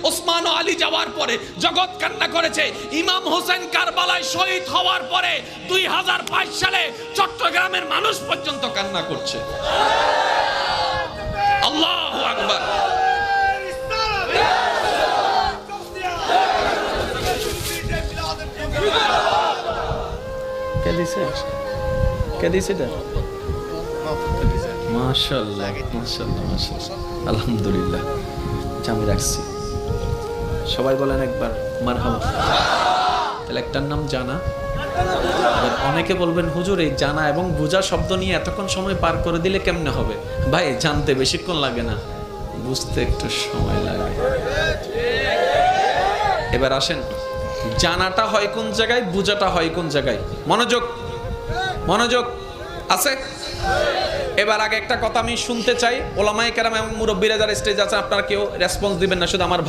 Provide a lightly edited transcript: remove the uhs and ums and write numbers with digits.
ওসমান ও আলী যাওয়ার পরে জগৎ কান্না করেছে। ইমাম হোসেন কারবালায় শহীদ হওয়ার পরে 2022 সালে চট্টগ্রামের মানুষ পর্যন্ত কান্না করছে। আল্লাহু আকবার। মাশাআল্লাহ মাশাআল্লাহ মাশাআল্লাহ, আলহামদুলিল্লাহ। আমি রাখছি, সবাই বলেন একবার মারহাবা। তাহলে একটার নাম জানা। অনেকে বলবেন হুজুর এই জানা এবং বুঝা শব্দ নিয়ে এতক্ষণ সময় পার করে দিলে কেমনে হবে? ভাই জানতে বেশিক্ষণ লাগে না, বুঝতে একটু সময় লাগে। এবার আসেন, জানাটা হয় কোন জায়গায়, বুঝাটা হয় কোন জায়গায়। মনোযোগ মনোযোগ আছে। এবার আগে একটা কথা আমি শুনতে চাই, ওলামায়ে কেরাম এবং মুরব্বিরা যারা স্টেজ আছে আপনারা কেউ রেসপন্স দিবেন না, শুধু আমার ভাই